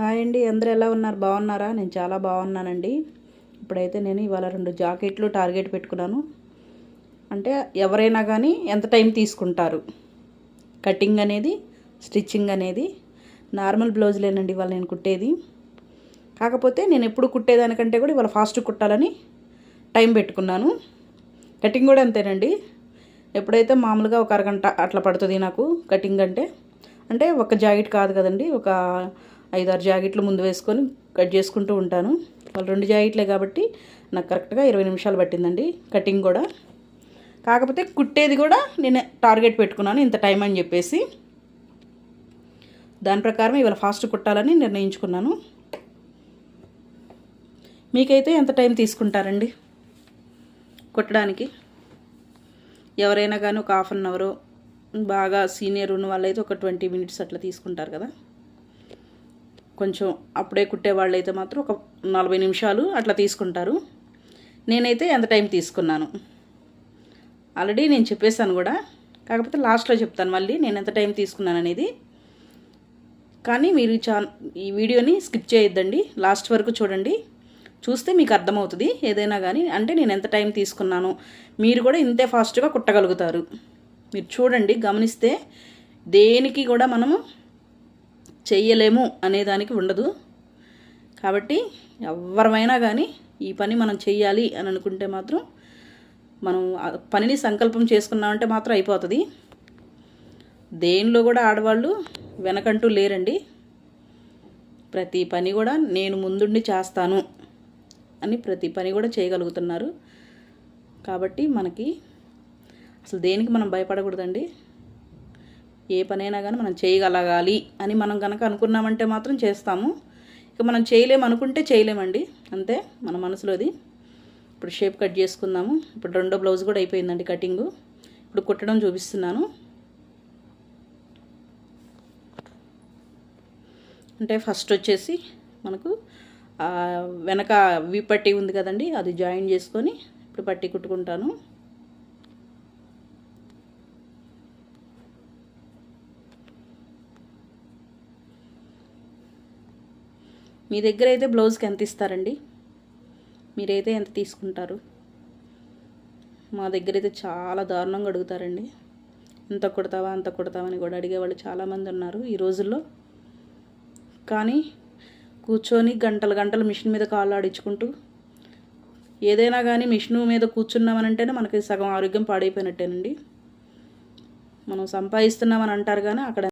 Hi అండి, అందరూ ఎలా ఉన్నారు? బాగున్నారా? నేను చాలా బాగున్నానండి. ఇప్పుడైతే నేను ఇవాళ 2 జాకెట్లు టార్గెట్ పెట్టుకున్నాను. అంటే ఎవరైనా కానీ ఎంత టైం తీసుకుంటారు కటింగ్ అనేది, స్టిచ్చింగ్ అనేది. నార్మల్ బ్లౌజులేనండి ఇవాళ నేను కుట్టేది. కాకపోతే నేను ఎప్పుడు కుట్టేదానికంటే కూడా ఇవాళ ఫాస్ట్ కుట్టాలని టైం పెట్టుకున్నాను. కటింగ్ కూడా అంతేనండి. ఎప్పుడైతే మామూలుగా ఒక అరగంట అట్లా పడుతుంది నాకు కటింగ్ అంటే ఒక జాకెట్ కాదు కదండి, ఒక 5-6 జాకెట్లు ముందు వేసుకొని కట్ చేసుకుంటూ ఉంటాను. వాళ్ళు 2 జాకెట్లే కాబట్టి నాకు కరెక్ట్గా 20 నిమిషాలు పట్టిందండి కటింగ్ కూడా. కాకపోతే కుట్టేది కూడా నేను టార్గెట్ పెట్టుకున్నాను ఇంత టైం అని చెప్పేసి. దాని ప్రకారం ఇవాళ ఫాస్ట్ కుట్టాలని నిర్ణయించుకున్నాను. మీకైతే ఎంత టైం తీసుకుంటారండి కుట్టడానికి? ఎవరైనా కానీ ఒక హాఫ్ అన్ అవర్, బాగా సీనియర్ ఉన్న వాళ్ళైతే ఒక 20 మినిట్స్ అట్లా తీసుకుంటారు కదా. కొంచెం అప్పుడే కుట్టే వాళ్ళు అయితే మాత్రం ఒక 40 నిమిషాలు అట్లా తీసుకుంటారు. నేనైతే ఎంత టైం తీసుకున్నాను ఆల్రెడీ నేను చెప్పేశాను కూడా. కాకపోతే లాస్ట్లో చెప్తాను మళ్ళీ నేను ఎంత టైం తీసుకున్నాను అనేది. కానీ మీరు ఈ వీడియోని స్కిప్ చేయొద్దండి, లాస్ట్ వరకు చూడండి. చూస్తే మీకు అర్థమవుతుంది ఏదైనా కానీ. అంటే నేను ఎంత టైం తీసుకున్నాను, మీరు కూడా ఇంతే ఫాస్ట్గా కుట్టగలుగుతారు. మీరు చూడండి, గమనిస్తే దేనికి కూడా మనము చెయ్యలేము అనేదానికి ఉండదు. కాబట్టి ఎవరమైనా కానీ ఈ పని మనం చెయ్యాలి అని అనుకుంటే మాత్రం మనం పనిని సంకల్పం చేసుకున్నామంటే మాత్రం అయిపోతుంది. దేనిలో కూడా ఆడవాళ్ళు వెనకంటూ లేరండి. ప్రతి పని కూడా నేను ముందుండి చేస్తాను అని ప్రతి పని కూడా చేయగలుగుతున్నారు. కాబట్టి మనకి అసలు దేనికి మనం భయపడకూడదండి. ఏ పనైనా కానీ మనం చేయగలగాలి అని మనం కనుక అనుకున్నామంటే మాత్రం చేస్తాము. ఇక మనం చేయలేము అనుకుంటే చేయలేమండి, అంతే మన మనసులోది. ఇప్పుడు షేప్ కట్ చేసుకుందాము. ఇప్పుడు 2వ బ్లౌజ్ కూడా అయిపోయిందండి కటింగు. ఇప్పుడు కుట్టడం చూపిస్తున్నాను. అంటే ఫస్ట్ వచ్చేసి మనకు వెనక వి పట్టీ ఉంది కదండి, అది జాయిన్ చేసుకొని ఇప్పుడు పట్టీ కుట్టుకుంటాను. మీ దగ్గర అయితే బ్లౌజ్కి ఎంత ఇస్తారండి? మీరైతే ఎంత తీసుకుంటారు? మా దగ్గర అయితే చాలా దారుణంగా అడుగుతారండి. ఎంత కుడతావా అంత కుడతావా అని కూడా అడిగేవాళ్ళు చాలామంది ఉన్నారు ఈ రోజుల్లో. కానీ కూర్చొని గంటలు గంటలు మిషన్ మీద కాళ్ళు ఆడించుకుంటూ ఏదైనా కానీ మిషన్ మీద కూర్చున్నామనంటేనే మనకి సగం ఆరోగ్యం పాడైపోయినట్టేనండి. మనం సంపాదిస్తున్నామని అంటారు కానీ అక్కడ